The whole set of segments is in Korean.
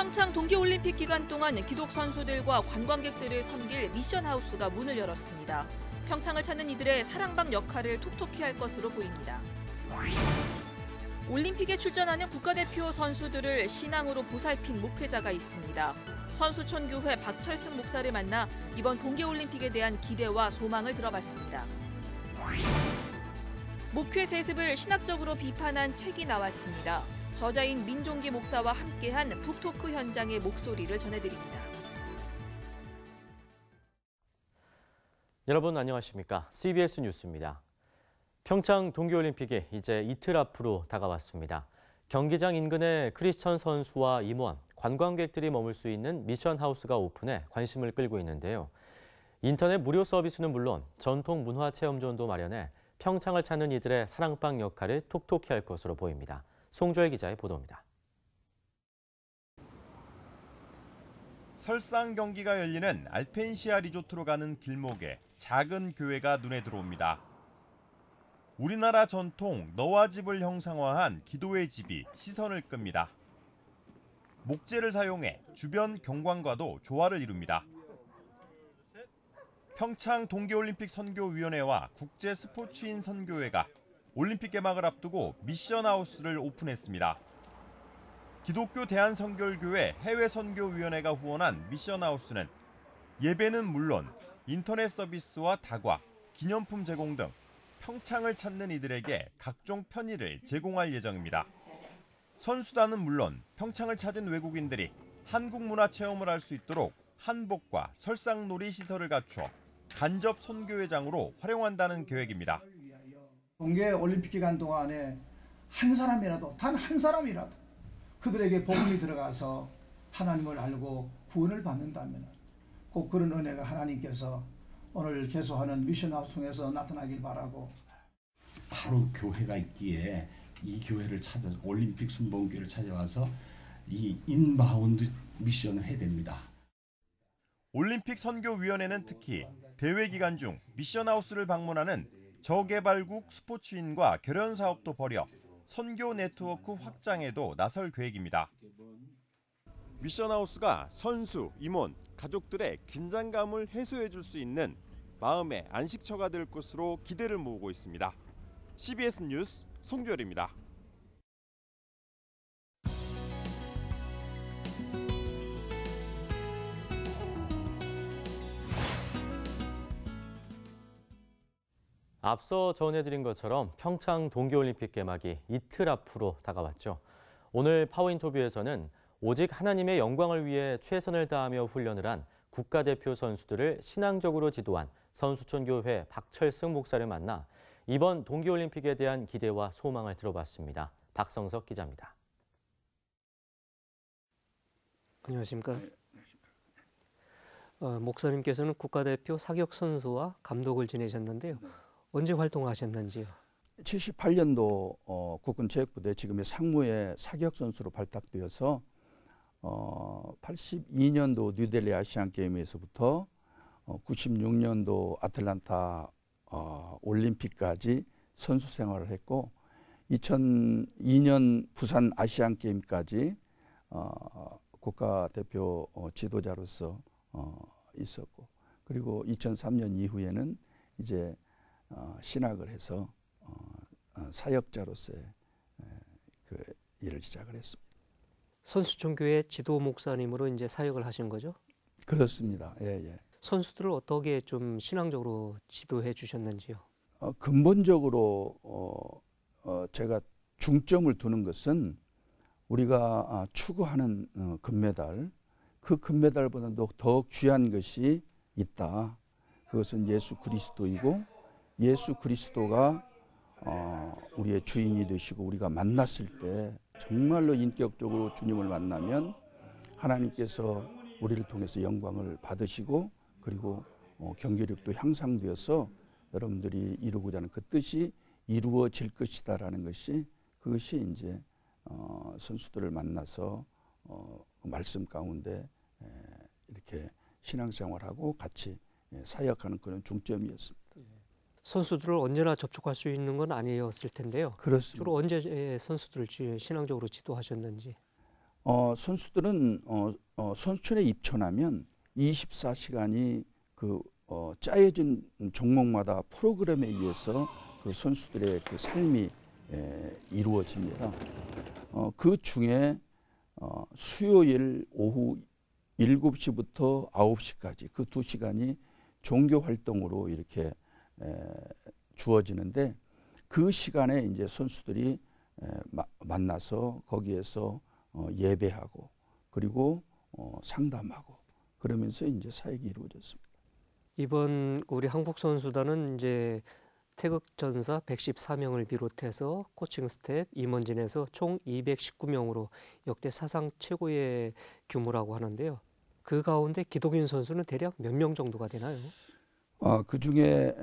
평창 동계올림픽 기간 동안 기독 선수들과 관광객들을 섬길 미션하우스가 문을 열었습니다. 평창을 찾는 이들의 사랑방 역할을 톡톡히 할 것으로 보입니다. 올림픽에 출전하는 국가대표 선수들을 신앙으로 보살핀 목회자가 있습니다. 선수촌교회 박철승 목사를 만나 이번 동계올림픽에 대한 기대와 소망을 들어봤습니다. 목회 세습을 신학적으로 비판한 책이 나왔습니다. 저자인 민종기 목사와 함께한 북토크 현장의 목소리를 전해드립니다. 여러분 안녕하십니까? CBS 뉴스입니다. 평창 동계올림픽이 이제 이틀 앞으로 다가왔습니다. 경기장 인근에 크리스천 선수와 임원, 관광객들이 머물 수 있는 미션하우스가 오픈해 관심을 끌고 있는데요. 인터넷 무료 서비스는 물론 전통 문화체험존도 마련해 평창을 찾는 이들의 사랑방 역할을 톡톡히 할 것으로 보입니다. 송조혜 기자의 보도입니다. 설상 경기가 열리는 알펜시아 리조트로 가는 길목에 작은 교회가 눈에 들어옵니다. 우리나라 전통 너와 집을 형상화한 기도의 집이 시선을 끕니다. 목재를 사용해 주변 경관과도 조화를 이룹니다. 평창 동계올림픽 선교위원회와 국제스포츠인 선교회가 올림픽 개막을 앞두고 미션하우스를 오픈했습니다. 기독교 대한선결교회 해외선교위원회가 후원한 미션하우스는 예배는 물론 인터넷 서비스와 다과, 기념품 제공 등 평창을 찾는 이들에게 각종 편의를 제공할 예정입니다. 선수단은 물론 평창을 찾은 외국인들이 한국 문화 체험을 할 수 있도록 한복과 설상놀이 시설을 갖추어 간접 선교회장으로 활용한다는 계획입니다. 동계올림픽 기간 동안에 한 사람이라도, 단 한 사람이라도 그들에게 복음이 들어가서 하나님을 알고 구원을 받는다면 꼭 그런 은혜가 하나님께서 오늘 개소하는 미션하우스 통해서 나타나길 바라고. 바로 교회가 있기에 이 교회를 찾아 올림픽 순복음교회를 찾아와서 이 인바운드 미션을 해야 됩니다. 올림픽 선교위원회는 특히 대회 기간 중 미션하우스를 방문하는 저개발국 스포츠인과 결연 사업도 벌여 선교 네트워크 확장에도 나설 계획입니다. 미션하우스가 선수, 임원, 가족들의 긴장감을 해소해 줄 수 있는 마음의 안식처가 될 것으로 기대를 모으고 있습니다. CBS 뉴스 송주열입니다. 앞서 전해드린 것처럼 평창 동계올림픽 개막이 이틀 앞으로 다가왔죠. 오늘 파워인터뷰에서는 오직 하나님의 영광을 위해 최선을 다하며 훈련을 한 국가대표 선수들을 신앙적으로 지도한 선수촌교회 박철승 목사를 만나 이번 동계올림픽에 대한 기대와 소망을 들어봤습니다. 박성석 기자입니다. 안녕하십니까. 목사님께서는 국가대표 사격 선수와 감독을 지내셨는데요. 언제 활동하셨는지요? 78년도 국군체육부대 지금의 상무의 사격 선수로 발탁되어서 82년도 뉴델리 아시안 게임에서부터 96년도 아틀란타 올림픽까지 선수 생활을 했고 2002년 부산 아시안 게임까지 국가대표 지도자로서 있었고, 그리고 2003년 이후에는 이제 신학을 해서 사역자로서의 그 일을 시작을 했습니다. 선수촌교회 지도 목사님으로 이제 사역을 하신 거죠? 그렇습니다. 예, 예. 선수들을 어떻게 좀 신앙적으로 지도해 주셨는지요? 근본적으로 제가 중점을 두는 것은 우리가 추구하는 금메달, 그 금메달보다도 더욱 귀한 것이 있다. 그것은 예수 그리스도이고, 예수 그리스도가 우리의 주인이 되시고 우리가 만났을 때 정말로 인격적으로 주님을 만나면 하나님께서 우리를 통해서 영광을 받으시고, 그리고 경제력도 향상되어서 여러분들이 이루고자 하는 그 뜻이 이루어질 것이다라는 것이, 그것이 이제 선수들을 만나서 말씀 가운데 이렇게 신앙생활하고 같이 사역하는 그런 중점이었습니다. 선수들을 언제나 접촉할 수 있는 건 아니었을 텐데요. 그렇습니다. 주로 언제 선수들을 신앙적으로 지도하셨는지? 선수들은 선수촌에 입촌하면 24시간이 그 짜여진 종목마다 프로그램에 의해서 그 선수들의 그 삶이 이루어집니다. 그 중에 수요일 오후 7시부터 9시까지 그 2시간이 종교 활동으로 이렇게 주어지는데 그 시간에 이제 선수들이 만나서 거기에서 예배하고 그리고 상담하고 그러면서 이제 사역이 이루어졌습니다. 이번 우리 한국 선수단은 이제 태극전사 114명을 비롯해서 코칭 스텝, 임원진에서 총 219명으로 역대 사상 최고의 규모라고 하는데요. 그 가운데 기동인 선수는 대략 몇 명 정도가 되나요? 그 중에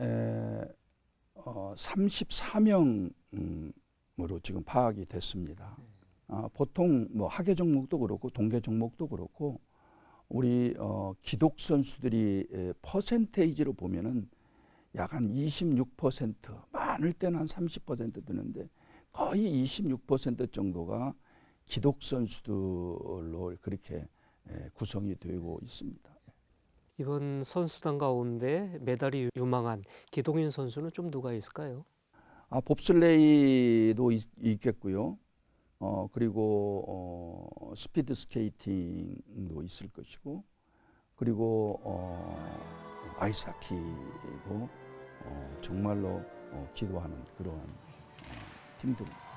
34명으로 지금 파악이 됐습니다. 보통 뭐 하계 종목도 그렇고 동계 종목도 그렇고 우리 기독 선수들이 퍼센테이지로 보면은 약 한 26%, 많을 때는 한 30% 되는데 거의 26% 정도가 기독 선수들로 그렇게 구성이 되고 있습니다. 이번 선수단 가운데 메달이 유망한 기동인 선수는 좀 누가 있을까요? 봅슬레이도 있겠고요. 그리고 스피드 스케이팅도 있을 것이고, 그리고 아이스하키도 정말로 기도하는 그러한 팀들입니다.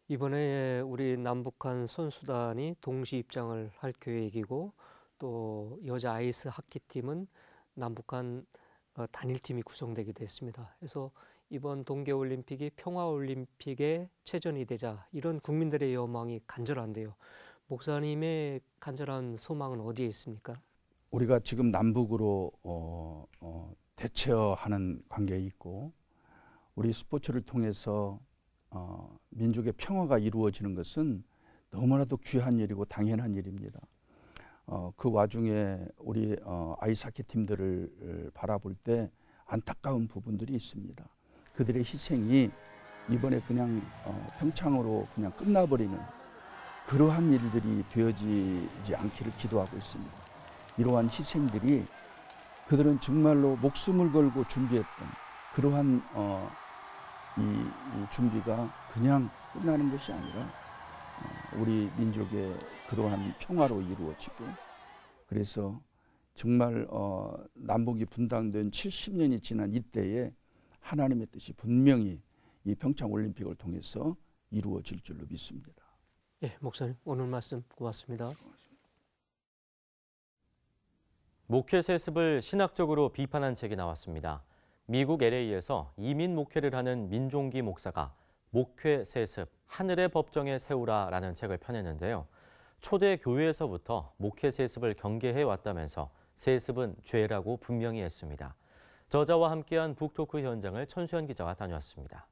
이번에 우리 남북한 선수단이 동시 입장을 할 계획이고 또 여자 아이스 하키 팀은 남북한 단일팀이 구성되기도 했습니다. 그래서 이번 동계올림픽이 평화올림픽의 체전이 되자 이런 국민들의 여망이 간절한데요. 목사님의 간절한 소망은 어디에 있습니까? 우리가 지금 남북으로 대처하는 관계에 있고 우리 스포츠를 통해서 민족의 평화가 이루어지는 것은 너무나도 귀한 일이고 당연한 일입니다. 그 와중에 우리 아이스하키 팀들을 바라볼 때 안타까운 부분들이 있습니다. 그들의 희생이 이번에 그냥 평창으로 그냥 끝나버리는 그러한 일들이 되어지지 않기를 기도하고 있습니다. 이러한 희생들이 그들은 정말로 목숨을 걸고 준비했던 그러한 이 준비가 그냥 끝나는 것이 아니라 우리 민족의 그러한 평화로 이루어지고 그래서 정말 남북이 분당된 70년이 지난 이때에 하나님의 뜻이 분명히 이 평창올림픽을 통해서 이루어질 줄로 믿습니다. 예, 목사님 오늘 말씀 고맙습니다. 목회 세습을 신학적으로 비판한 책이 나왔습니다. 미국 LA에서 이민 목회를 하는 민종기 목사가 목회 세습, 하늘의 법정에 세우라라는 책을 펴냈는데요. 초대 교회에서부터 목회 세습을 경계해 왔다면서 세습은 죄라고 분명히 했습니다. 저자와 함께한 북토크 현장을 천수연 기자가 다녀왔습니다.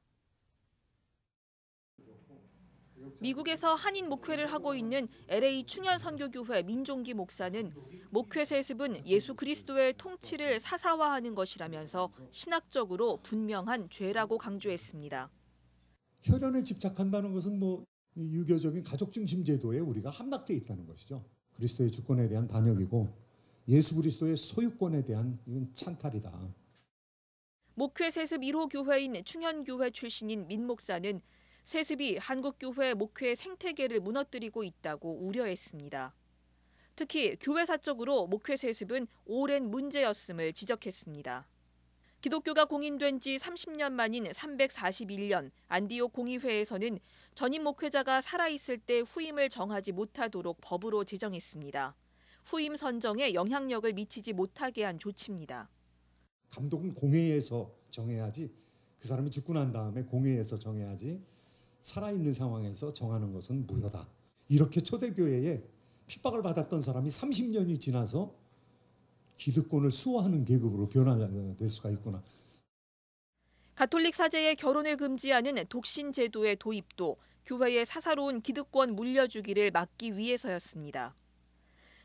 미국에서 한인 목회를 하고 있는 LA 충현선교교회 민종기 목사는 목회 세습은 예수 그리스도의 통치를 사사화하는 것이라면서 신학적으로 분명한 죄라고 강조했습니다. 혈연에 집착한다는 것은 뭐 유교적인 가족 중심 제도에 우리가 함락돼 있다는 것이죠. 그리스도의 주권에 대한 반역이고 예수 그리스도의 소유권에 대한 이건 찬탈이다. 목회 세습 1호 교회인 충현교회 출신인 민 목사는 세습이 한국교회 목회 생태계를 무너뜨리고 있다고 우려했습니다. 특히 교회사적으로 목회 세습은 오랜 문제였음을 지적했습니다. 기독교가 공인된 지 30년 만인 341년 안디옥 공의회에서는 전임 목회자가 살아있을 때 후임을 정하지 못하도록 법으로 제정했습니다. 후임 선정에 영향력을 미치지 못하게 한 조치입니다. 감독은 공회에서 정해야지, 그 사람이 죽고 난 다음에 공회에서 정해야지 살아있는 상황에서 정하는 것은 무효다. 이렇게 초대교회에 핍박을 받았던 사람이 30년이 지나서 기득권을 수호하는 계급으로 변화될 수가 있구나. 가톨릭 사제의 결혼을 금지하는 독신 제도의 도입도 교회의 사사로운 기득권 물려주기를 막기 위해서였습니다.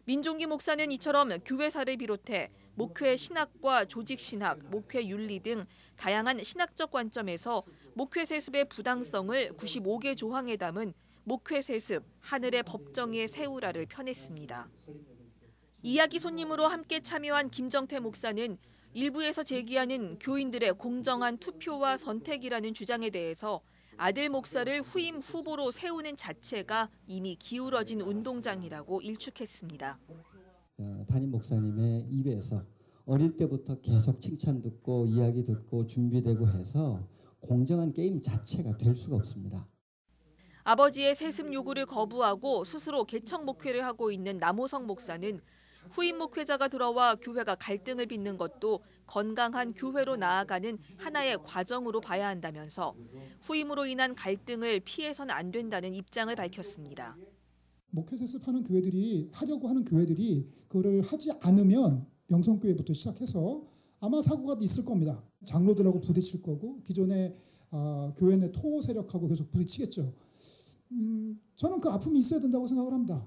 민종기 목사는 이처럼 교회사를 비롯해 목회 신학과 조직 신학, 목회 윤리 등 다양한 신학적 관점에서 목회 세습의 부당성을 95개 조항에 담은 목회 세습, 하늘의 법정에 세우라를 펴냈습니다. 이야기 손님으로 함께 참여한 김정태 목사는 일부에서 제기하는 교인들의 공정한 투표와 선택이라는 주장에 대해서 아들 목사를 후임 후보로 세우는 자체가 이미 기울어진 운동장이라고 일축했습니다. 담임 목사님의 입에서 어릴 때부터 계속 칭찬 듣고 이야기 듣고 준비되고 해서 공정한 게임 자체가 될 수가 없습니다. 아버지의 세습 요구를 거부하고 스스로 개척 목회를 하고 있는 남호성 목사는 후임 목회자가 들어와 교회가 갈등을 빚는 것도 건강한 교회로 나아가는 하나의 과정으로 봐야 한다면서 후임으로 인한 갈등을 피해서는 안 된다는 입장을 밝혔습니다. 목회 세습하는 교회들이 하려고 하는 교회들이 그거를 하지 않으면 명성교회부터 시작해서 아마 사고가 있을 겁니다. 장로들하고 부딪힐 거고 기존의 교회 내 토 세력하고 계속 부딪히겠죠. 저는 그 아픔이 있어야 된다고 생각을 합니다.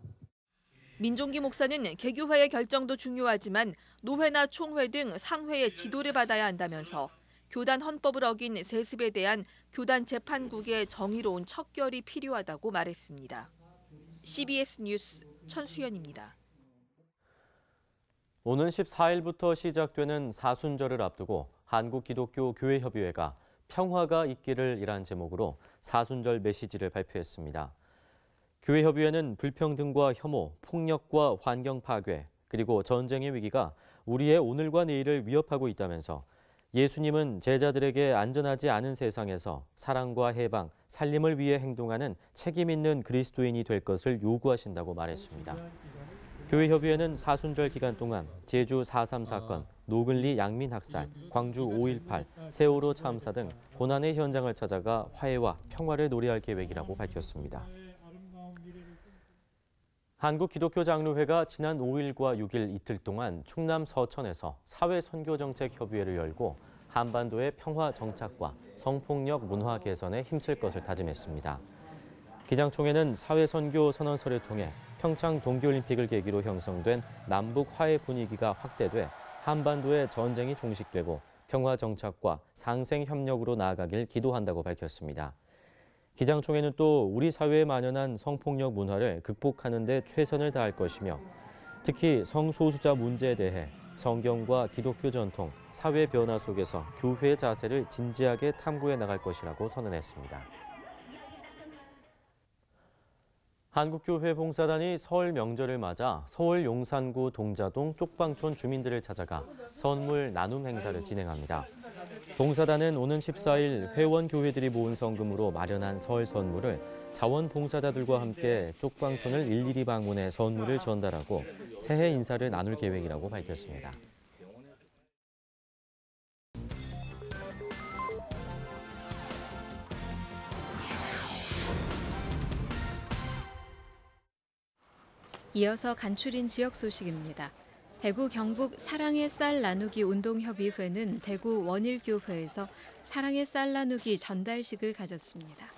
민종기 목사는 개교회의 결정도 중요하지만 노회나 총회 등 상회의 지도를 받아야 한다면서 교단 헌법을 어긴 세습에 대한 교단 재판국의 정의로운 척결이 필요하다고 말했습니다. CBS 뉴스 천수연입니다. 오는 14일부터 시작되는 사순절을 앞두고 한국기독교교회협의회가 평화가 있기를 이란 제목으로 사순절 메시지를 발표했습니다. 교회협의회는 불평등과 혐오, 폭력과 환경 파괴, 그리고 전쟁의 위기가 우리의 오늘과 내일을 위협하고 있다면서 예수님은 제자들에게 안전하지 않은 세상에서 사랑과 해방, 살림을 위해 행동하는 책임 있는 그리스도인이 될 것을 요구하신다고 말했습니다. 교회협의회는 사순절 기간 동안 제주 4.3 사건, 노근리 양민 학살, 광주 5.18, 세월호 참사 등 고난의 현장을 찾아가 화해와 평화를 노래할 계획이라고 밝혔습니다. 한국기독교장로회가 지난 5일과 6일 이틀 동안 충남 서천에서 사회선교정책협의회를 열고 한반도의 평화 정착과 성폭력 문화 개선에 힘쓸 것을 다짐했습니다. 기장총회는 사회선교 선언서를 통해 평창 동계올림픽을 계기로 형성된 남북 화해 분위기가 확대돼 한반도의 전쟁이 종식되고 평화 정착과 상생 협력으로 나아가길 기도한다고 밝혔습니다. 기장총회는 또 우리 사회에 만연한 성폭력 문화를 극복하는 데 최선을 다할 것이며 특히 성소수자 문제에 대해 성경과 기독교 전통, 사회 변화 속에서 교회의 자세를 진지하게 탐구해 나갈 것이라고 선언했습니다. 한국교회 봉사단이 설 명절을 맞아 서울 용산구 동자동 쪽방촌 주민들을 찾아가 선물 나눔 행사를 진행합니다. 봉사단은 오는 14일 회원교회들이 모은 성금으로 마련한 설 선물을 자원봉사자들과 함께 쪽방촌을 일일이 방문해 선물을 전달하고 새해 인사를 나눌 계획이라고 밝혔습니다. 이어서 간추린 지역 소식입니다. 대구 경북 사랑의 쌀 나누기 운동협의회는 대구 원일교회에서 사랑의 쌀 나누기 전달식을 가졌습니다.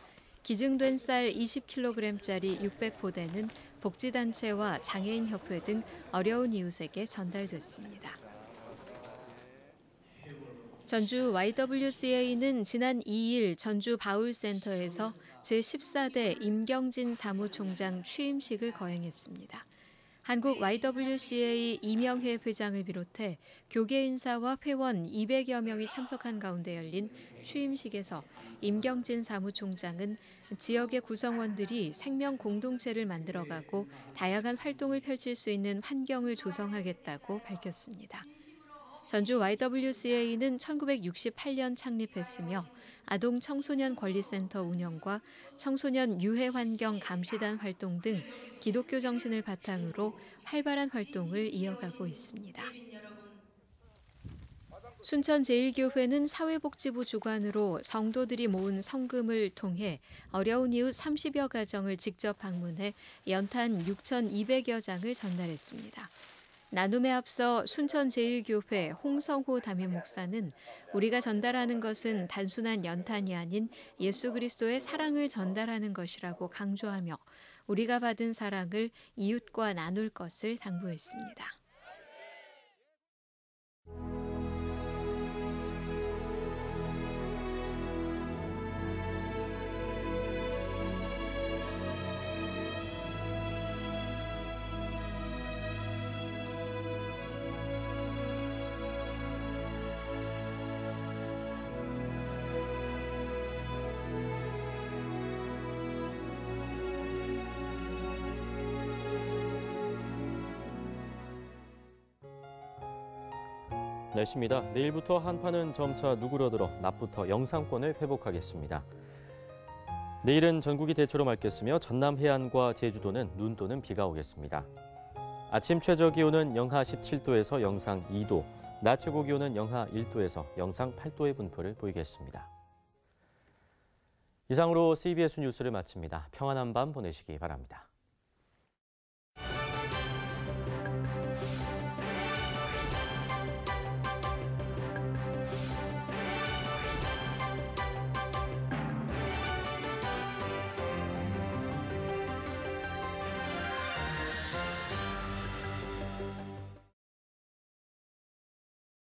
기증된 쌀 20kg짜리 600포대는 복지단체와 장애인협회 등 어려운 이웃에게 전달됐습니다. 전주 YWCA는 지난 2일 전주 바울센터에서 제14대 임경진 사무총장 취임식을 거행했습니다. 한국 YWCA 이명회 회장을 비롯해 교계 인사와 회원 200여 명이 참석한 가운데 열린 취임식에서 임경진 사무총장은 지역의 구성원들이 생명 공동체를 만들어가고 다양한 활동을 펼칠 수 있는 환경을 조성하겠다고 밝혔습니다. 전주 YWCA는 1968년 창립했으며 아동 청소년 권리센터 운영과 청소년 유해 환경 감시단 활동 등 기독교 정신을 바탕으로 활발한 활동을 이어가고 있습니다. 순천제일교회는 사회복지부 주관으로 성도들이 모은 성금을 통해 어려운 이웃 30여 가정을 직접 방문해 연탄 6,200여 장을 전달했습니다. 나눔에 앞서 순천제일교회 홍성호 담임 목사는 우리가 전달하는 것은 단순한 연탄이 아닌 예수 그리스도의 사랑을 전달하는 것이라고 강조하며 우리가 받은 사랑을 이웃과 나눌 것을 당부했습니다. 날씨입니다. 내일부터 한파는 점차 누그러들어 낮부터 영상권을 회복하겠습니다. 내일은 전국이 대체로 맑겠으며 전남 해안과 제주도는 눈 또는 비가 오겠습니다. 아침 최저 기온은 영하 17도에서 영상 2도, 낮 최고 기온은 영하 1도에서 영상 8도의 분포를 보이겠습니다. 이상으로 CBS 뉴스를 마칩니다. 평안한 밤 보내시기 바랍니다.